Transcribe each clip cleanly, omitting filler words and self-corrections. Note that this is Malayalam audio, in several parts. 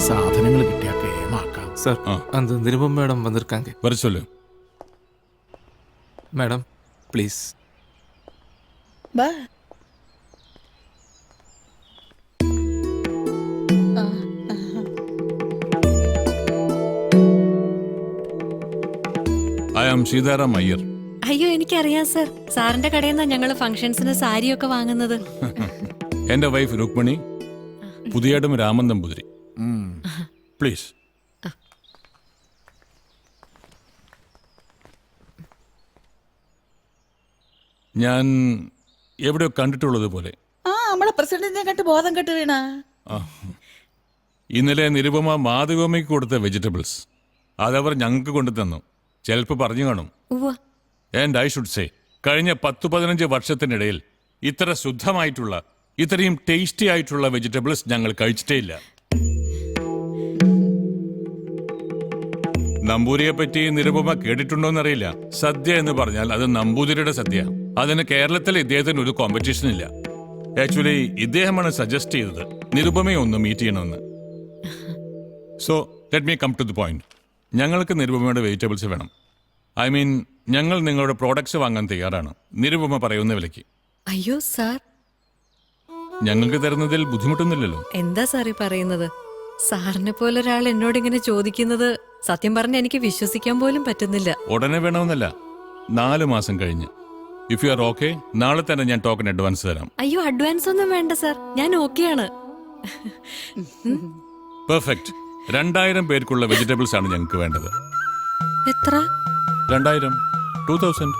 സാധനങ്ങൾ കിട്ടിയാ കേമാക്കാം. சார் அந்த நிருபம் மேடம் வந்திருக்காங்க. வர சொல்லு. Madam please. பா I am Sitaram Iyer. അയ്യോ എനിക്കറിയാം സർ. സാറിന്റെ കടയിൽ നിന്നാണ് ഞങ്ങൾ ഫംഗ്ഷൻസിന് സാരിയൊക്കെ വാങ്ങുന്നത്. എന്റെ വൈഫ് രുക്മിണി, പുതിയടും രാമൻ നമ്പൂതിരി. പ്ലീസ്. ഞാൻ എവിടെയോ കണ്ടിട്ടുള്ളത് പോലെ. നമ്മളെ പ്രസിഡന്റിനെ കണ്ട് ബോധം കെട്ട് വീണ. ഇന്നലെ നിരുപമ മാധവമ്മയ്ക്ക് കൊടുത്ത വെജിറ്റബിൾസ് അതവർ ഞങ്ങൾക്ക് കൊണ്ടു തന്നു. ചിലപ്പോൾ പറഞ്ഞു കാണും. ആൻഡ് ഐ ഷുഡ് സേ, കഴിഞ്ഞ 10-15 വർഷത്തിനിടയിൽ ഇത്ര ശുദ്ധമായിട്ടുള്ള, ഇത്രയും ടേസ്റ്റി ആയിട്ടുള്ള വെജിറ്റബിൾസ് ഞങ്ങൾ കഴിച്ചിട്ടേ ഇല്ല. നമ്പൂരിയെ പറ്റി നിരുപമ കേട്ടിട്ടുണ്ടോന്നറിയില്ല. സദ്യ എന്ന് പറഞ്ഞാൽ അത് നമ്പൂതിരിയുടെ സദ്യ. അതിന് കേരളത്തിൽ ഇദ്ദേഹത്തിന് ഒരു കോമ്പറ്റീഷൻ ഇല്ല. ആക്ച്വലി ഇദ്ദേഹമാണ് സജസ്റ്റ് ചെയ്തത് നിരുപമയെ ഒന്ന് മീറ്റ് ചെയ്യണമെന്ന്. So let me come to the point. ഞങ്ങൾക്ക് നിരുപമയുടെ വെജിറ്റബിൾസ് വേണം. ഐ മീൻ, ഞങ്ങൾ നിങ്ങളുടെ പ്രോഡക്ട്സ് വാങ്ങാൻ തയ്യാറാണ്, നിരുപമ പറയുന്ന വിലയ്ക്ക്. അയ്യോ സാർ, ഞങ്ങൾക്ക് തരുന്നതിൽ ബുദ്ധിമുട്ടൊന്നുമില്ലല്ലോ. എന്താ സാറി പറയുന്നത്? സാറിനെ പോലെ ഒരാൾ എന്നോട് ഇങ്ങനെ ചോദിക്കുന്നത് സത്യം പറഞ്ഞ എനിക്ക് വിശ്വസിക്കാൻ പോലും പറ്റുന്നില്ല. ഉടനെ വേണമെന്നല്ല, 4 മാസം കഴിഞ്ഞ്. ഇഫ് യു ആർ ഓക്കെ, നാളെ തന്നെ ഞാൻ ടോക്കൺ അഡ്വാൻസ് തരാം. അയ്യോ അഡ്വാൻസ് ഒന്നും വേണ്ട സാർ, ഞാൻ ഓക്കെയാണ്. പെർഫെക്റ്റ്. 2000 പേർക്കുള്ള വെജിറ്റബിൾസ് ആണ് ഞങ്ങൾക്ക് വേണ്ടത്. എത്ര? 2000. 2000.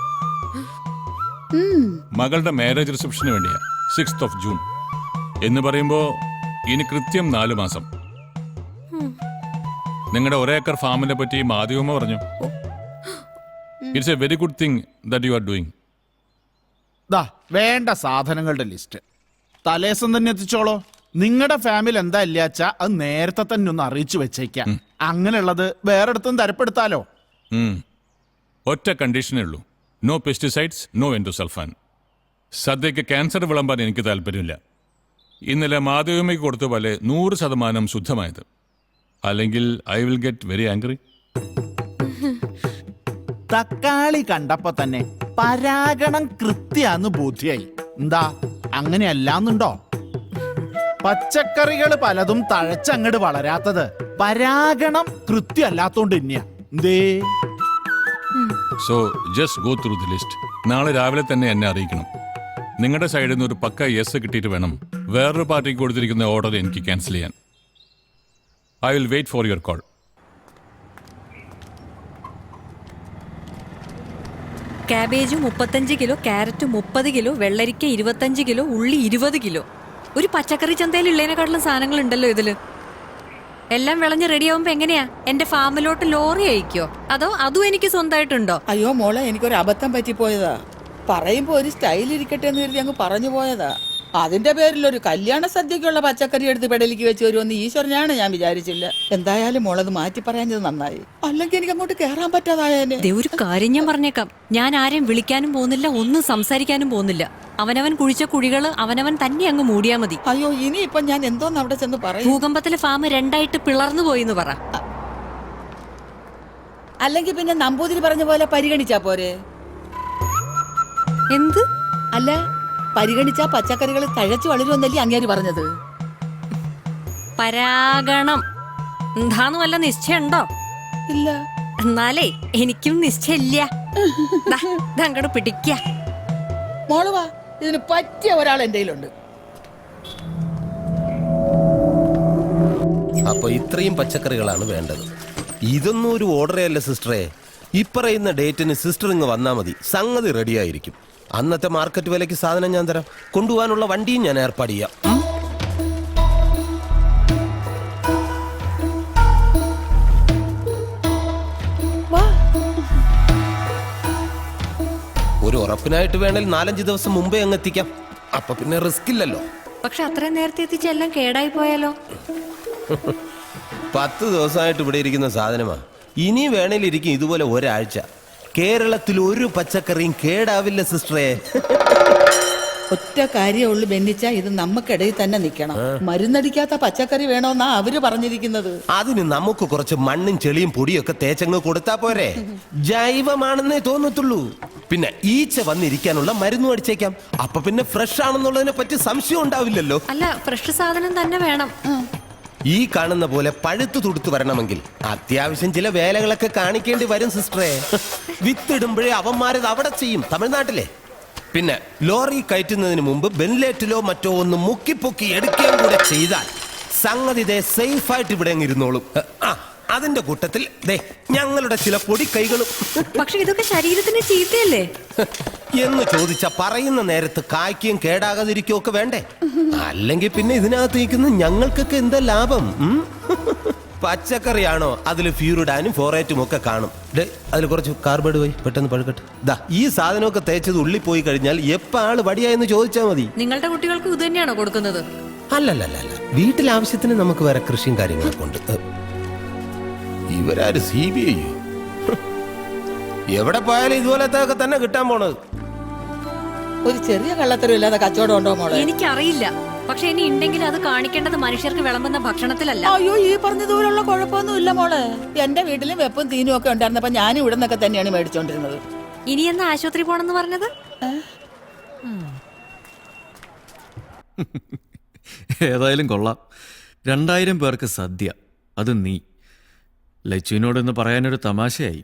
മകളുടെ മാരേജ് റിസപ്ഷന് വേണ്ടിയാ. 6th of June എന്ന് പറയുമ്പോ ഇനി കൃത്യം 4 മാസം. നിങ്ങളുടെ 1 ഏക്കർ ഫാമിനെ പറ്റി മാധ്യമ പറഞ്ഞു. It's A very good thing that you are doing. ദാ വേണ്ട സാധനങ്ങളുടെ ലിസ്റ്റ് തലേസം തന്നെ എത്തിച്ചോളോ. നിങ്ങളുടെ ഫാമിലി എന്താ ഇല്ലാച്ച അത് നേരത്തെ തന്നെ ഒന്ന് അറിയിച്ചു വെച്ചേക്കാം. അങ്ങനെയുള്ളത് വേറെടുത്തും തരപ്പെടുത്താലോ. ഒറ്റ കണ്ടീഷനേ ഉള്ളൂ, നോ പെസ്റ്റിസൈഡ്സ്, നോ എൻഡോസൾഫാൻ. സദ്യക്ക് ക്യാൻസർ വിളമ്പാൻ എനിക്ക് താല്പര്യമില്ല. ഇന്നലെ മാധവമ്മയ്ക്ക് കൊടുത്ത പോലെ 100% ശുദ്ധമായത്. അല്ലെങ്കിൽ I will get very angry. തക്കാളി കണ്ടപ്പോ തന്നെ പരാഗണം കൃത്യാന്ന് ബോധ്യായി. എന്താ അങ്ങനെയല്ലാന്നുണ്ടോ? പച്ചക്കറികൾ പലതും തഴച്ചങ്ങട് വളരാത്തത് പരാഗണം കൃത്യമല്ലാത്തോണ്ട് തന്നെയാ. എന്തേ? So just go through the list. നാളെ രാവിലെ തന്നെ എന്നെ അറിയിക്കണം. നിങ്ങളുടെ സൈഡിൽ നിന്ന് ഒരു പക്ക യെസ് കിട്ടിയിട്ട് വേണം വേറൊരു പാർട്ടിക്ക് കൊടുത്തിരിക്കുന്ന ഓർഡർ എനിക്ക് ക്യാൻസൽ ചെയ്യാൻ. I will wait for your call. Cabbage 35 കിലോ, ക്യാരറ്റ് 30 കിലോ, വെള്ളരിക്ക 25 കിലോ, ഉള്ളി 20 കിലോ. ഒരു പച്ചക്കറി ചന്തയിൽ ഉള്ളതിനെക്കാട്ടിലും സാധനങ്ങൾ ഉണ്ടല്ലോ ഇതില്. എല്ലാം വിളഞ്ഞ് റെഡിയാവുമ്പോ എങ്ങനെയാ? എന്റെ ഫാമിലോട്ട് ലോറി അയക്കോ അതോ അതും എനിക്ക് സ്വന്തമായിട്ടുണ്ടോ? അയ്യോ മോളെ, എനിക്കൊരു അബദ്ധം പറ്റിപ്പോയതാ. പറയുമ്പോ ഒരു സ്റ്റൈൽ ഇരിക്കട്ടെ എന്ന് കരുതി അങ്ങ് പറഞ്ഞു പോയതാ. അതിന്റെ പേരിൽ ഒരു കല്യാണ സദ്യക്കുള്ള പച്ചക്കറി എടുത്ത് പെടലിക്ക് വെച്ച് വരുമെന്ന് ഈശ്വരനാണ് ഞാൻ വിചാരിച്ചില്ല. എന്തായാലും മോളത് മാറ്റി പറയാഞ്ഞത് നന്നായി, അല്ലെങ്കിൽ എനിക്ക് അങ്ങോട്ട് കേറാൻ പറ്റാതായേനെ. ഒരു കാര്യം ഞാൻ പറഞ്ഞേക്കാം, ഞാൻ ആരെയും വിളിക്കാനും പോകുന്നില്ല, ഒന്നും സംസാരിക്കാനും പോകുന്നില്ല. അവനവൻ കുഴിച്ച കുഴികള് അവനവൻ തന്നെ അങ്ങ് മൂടിയാ മതി. അയ്യോ, ഇനിയിപ്പൊ ഞാൻ എന്തോന്ന് അവിടെ ചെന്ന് പറയും? ഭൂകമ്പത്തിലെ ഫാം 2ആയിട്ട് പിളർന്നു പോയിന്ന് പറ. അല്ലെങ്കിൽ പിന്നെ നമ്പൂതിരി പറഞ്ഞ പോലെ പരിഗണിച്ചാ പോരെ? എന്ത്? അല്ല, പരിഗണിച്ചാ പച്ചക്കറികൾ തഴച്ചു വളരുമെന്നല്ലേ അങ്ങേര് പറഞ്ഞത്? പരാഗണം എന്താന്ന് വല്ല നിശ്ചയുണ്ടോ? ഇല്ല. എന്നാലേ എനിക്കും നിശ്ചയില്ല. അങ്ങോട്ട് പിടിക്ക. മോള് വാ, ഇതിന് പറ്റിയ ഒരാൾ എന്റെ കയ്യിലുണ്ട്. അപ്പൊ ഇത്രയും പച്ചക്കറികളാണ് വേണ്ടത്. ഇതൊന്നും ഒരു ഓർഡറേ അല്ല സിസ്റ്ററെ. ഈ പറയുന്ന ഡേറ്റിന് സിസ്റ്റർ ഇങ്ങ് വന്നാൽ മതി, സംഗതി റെഡിയായിരിക്കും. അന്നത്തെ മാർക്കറ്റ് വിലയ്ക്ക് സാധനം ഞാൻ തരാം. കൊണ്ടുപോകാനുള്ള വണ്ടിയും ഞാൻ ഏർപ്പാട് ചെയ്യാം. ഒരു ഉറപ്പിനായിട്ട് വേണേൽ 4-5 ദിവസം മുമ്പേ അങ്ങ് എത്തിക്കാം. അപ്പൊ പിന്നെ റിസ്ക് ഇല്ലല്ലോ. പക്ഷെ അത്രയും നേരത്തെ എത്തിച്ച് എല്ലാം കേടായി പോയാലോ? 10 ദിവസമായിട്ട് ഇവിടെ ഇരിക്കുന്ന സാധനമാ. ഇനി വേണേലിരിക്കും ഇതുപോലെ ഒരാഴ്ച. കേരളത്തിൽ ഒരു പച്ചക്കറിയും കേടാവില്ല സിസ്റ്ററെ. ഒറ്റ കാര്യമുള്ളൂ ബെന്നിച്ച, ഇത് നമുക്കിടയിൽ തന്നെ നിൽക്കണം. മരുന്നടിക്കാത്ത പച്ചക്കറി വേണോന്നാ അവര് പറഞ്ഞിരിക്കുന്നത്. അതിന് നമുക്ക് കുറച്ച് മണ്ണും ചെളിയും പൊടിയൊക്കെ തേച്ചങ്ങ് കൊടുത്താ പോരെ. ജൈവമാണെന്നേ തോന്നത്തുള്ളൂ. പിന്നെ ഈച്ച വന്നിരിക്കാനുള്ള മരുന്നും അടിച്ചേക്കാം. അപ്പൊ പിന്നെ ഫ്രഷ് ആണെന്നുള്ളതിനെ പറ്റി സംശയം ഉണ്ടാവില്ലല്ലോ. അല്ല, ഫ്രഷ് സാധനം തന്നെ വേണം. ഈ കാണുന്ന പോലെ പഴുത്തു തുടുത്തു വരണമെങ്കിൽ അത്യാവശ്യം ചില വേലകളൊക്കെ കാണിക്കേണ്ടി വരും സിസ്റ്ററെ. വിത്തിടുമ്പോഴേ അവന്മാരത് അവിടെ ചെയ്യും, തമിഴ്നാട്ടിലെ. പിന്നെ ലോറി കയറ്റുന്നതിന് മുമ്പ് ബെൻലേറ്റിലോ മറ്റോ ഒന്ന് മുക്കിപ്പൊക്കി എടുക്കുകയും കൂടെ ചെയ്താൽ സംഗതി ദേ സേഫായിട്ട് ഇവിടെ ഇരുന്നോളും. അതിന്റെ കൂട്ടത്തിൽ ദേ ഞങ്ങളുടെ ചില പൊടി കൈകളും. പക്ഷെ ഇതൊക്കെ ശരീരത്തിന് ചീത്തയല്ലേ? എന്ന് ചോദിച്ച പറയുന്ന നേരത്ത് കായ്ക്കുകയും കേടാകാതിരിക്കുകയും ഒക്കെ വേണ്ടേ? അല്ലെങ്കിൽ പിന്നെ ഇതിനകത്ത് നിൽക്കുന്ന ഞങ്ങൾക്കൊക്കെ എന്താ ലാഭം? പച്ചക്കറിയാണോ, അതിൽ ഫ്യൂറിഡാനും ഫോറേറ്റും ഒക്കെ കാണും. അതിൽ കുറച്ച് കാർബൈഡ് പോയി പെട്ടെന്ന് പഴുക്കട്ടെ. ദാ ഈ സാധനമൊക്കെ തേച്ചത് ഉള്ളിൽ പോയി കഴിഞ്ഞാൽ എപ്പോ ആള് വടിയായെന്ന് ചോദിച്ചാൽ മതി. നിങ്ങളുടെ കുട്ടികൾക്ക് ഇത് തന്നെയാണോ കൊടുക്കുന്നത്? അല്ലല്ല, വീട്ടിൽ ആവശ്യത്തിന് നമുക്ക് വേറെ കൃഷിയും കാര്യങ്ങളൊക്കെ ഉണ്ട്. ഇവരാര് CBI? എവിടെ പോയാലും ഇതുപോലത്തെ ഒക്കെ തന്നെ കിട്ടാൻ പോണത്. ഒരു ചെറിയ കള്ളത്തരം ഇല്ലാതെ കച്ചവടം ഉണ്ടോ മോളെ? എനിക്കറിയില്ല. പക്ഷെ ഇനി ഉണ്ടെങ്കിൽ അത് കാണിക്കേണ്ടത് മനുഷ്യർക്ക് വിളമ്പുന്ന ഭക്ഷണത്തിലല്ല. അയ്യോ, ഈ പറഞ്ഞതുപോലുള്ള കുഴപ്പമൊന്നും ഇല്ല മോളെ. എന്റെ വീട്ടിലും വെപ്പും തീനും ഒക്കെ ഉണ്ടായിരുന്നപ്പോ ഞാനും ഇവിടെ നിന്നൊക്കെ തന്നെയാണ് മേടിച്ചോണ്ടിരുന്നത്. ഇനി എന്നാ ആശുപത്രി പോണെന്ന് പറഞ്ഞത്? ഏതായാലും കൊള്ളാം. 2000 പേർക്ക് സദ്യ, അത് നീ. ലച്ചുവിനോടൊന്ന് പറയാനൊരു തമാശയായി.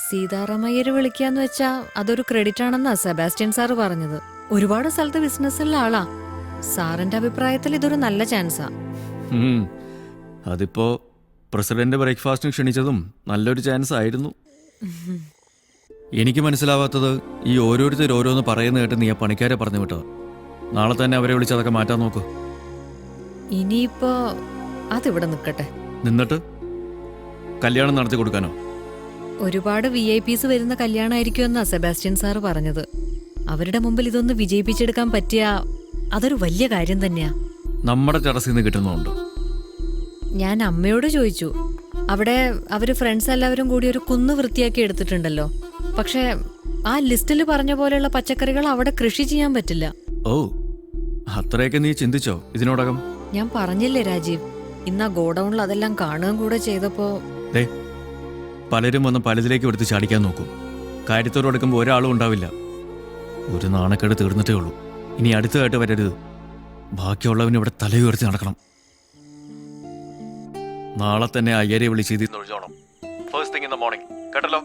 സീതാറാമയ്യര് വിളിക്കാന്ന് വെച്ചാ അതൊരു ക്രെഡിറ്റ് ആണെന്നാ സെബാസ്റ്റ്യൻ സാറ് പറഞ്ഞത്. ഒരുപാട് സ്ഥലത്ത് ബിസിനസ്സുള്ള ആളാ. സാറിന്റെ അഭിപ്രായത്തിൽ ഇതൊരു നല്ല ചാൻസാ. അതിപ്പോ പ്രസിഡന്റ് ബ്രേക്ക്ഫാസ്റ്റിന് ക്ഷണിച്ചതും നല്ലൊരു ചാൻസ് ആയിരുന്നു. എനിക്ക് മനസ്സിലാവാത്തത്, ഈ ഓരോരുത്തർ ഓരോന്ന് പറയുന്ന കേട്ട് നീ ആ പണിക്കാരെ പറഞ്ഞു വിട്ടോ. നാളെ തന്നെ അവരെ വിളിച്ച് അതൊക്കെ മാറ്റാൻ നോക്കൂ. ഇനിയിപ്പോ അതിവിടെ നിൽക്കട്ടെ. നിന്നിട്ട് കല്യാണം നടത്തി കൊടുക്കാനോ? ഒരുപാട് VIPs വരുന്ന കല്യാണമായിരിക്കും എന്നാ സെബാസ്റ്റ്യൻ സാറ് പറഞ്ഞത്. അവരുടെ മുമ്പിൽ ഇതൊന്ന് വിജയിപ്പിച്ചെടുക്കാൻ പറ്റിയ അതൊരു വലിയ കാര്യം തന്നെയാ. നമ്മുടെ ടെറസിൽ നിന്ന് കിട്ടുന്നുണ്ട്. ഞാൻ അമ്മയോട് ചോദിച്ചു. അവിടെ അവര് ഫ്രണ്ട്സ് എല്ലാവരും കൂടി ഒരു കുന്ന് വൃത്തിയാക്കി എടുത്തിട്ടുണ്ടല്ലോ. പക്ഷെ ആ ലിസ്റ്റിൽ പറഞ്ഞ പോലെയുള്ള പച്ചക്കറികൾ അവിടെ കൃഷി ചെയ്യാൻ പറ്റില്ല. ഓ, അത്രയൊക്കെ നീ ചിന്തിച്ചോ ഇതിനോടകം? ഞാൻ പറഞ്ഞില്ലേ രാജീവ്, ഇന്ന് ആ ഗോഡൌണിൽ അതെല്ലാം കാണുകയും കൂടെ ചെയ്തപ്പോ. പലരും വന്ന് പലതിലേക്ക് എടുത്ത് ചാടിക്കാൻ നോക്കും. കാര്യത്തോട് എടുക്കുമ്പോൾ ഒരാളും ഉണ്ടാവില്ല. ഒരു നാണക്കേട് തീർന്നിട്ടേ ഉള്ളൂ. ഇനി അടുത്തതായിട്ട് വരരുത്. ബാക്കിയുള്ളവന് ഇവിടെ തലയുയർത്തി നടക്കണം. നാളെ തന്നെ അയ്യരെ വിളിച്ച് ഇതിൽ ഒഴിച്ചോണം. First thing in the morning, കേട്ടല്ലോ?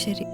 ശരി.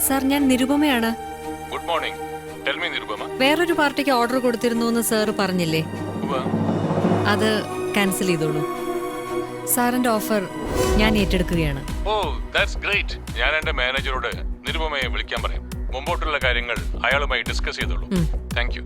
സാർ, ഞാൻ നിരുപമയാണ്. Good morning. Tell me Nirupama. വേറൊരു പാർട്ടിക്ക് ഓർഡർ കൊടുത്തിരുന്നു എന്ന് സാർ പറഞ്ഞില്ലേ? അത് ക്യാൻസൽ ചെയ്തോളൂ. സാറിന്റെ ഓഫർ ഞാൻ ഏറ്റെടുക്കുകയാണ്. ഓ, ദാറ്റ്സ് ഗ്രേറ്റ്. ഞാൻ എന്റെ മാനേജറോട് നിരുപമയെ വിളിക്കാൻ പറയും. മുമ്പോട്ടുള്ള കാര്യങ്ങൾ അയാളുമായി ഡിസ്കസ് ചെയ്തോളൂ. Thank you.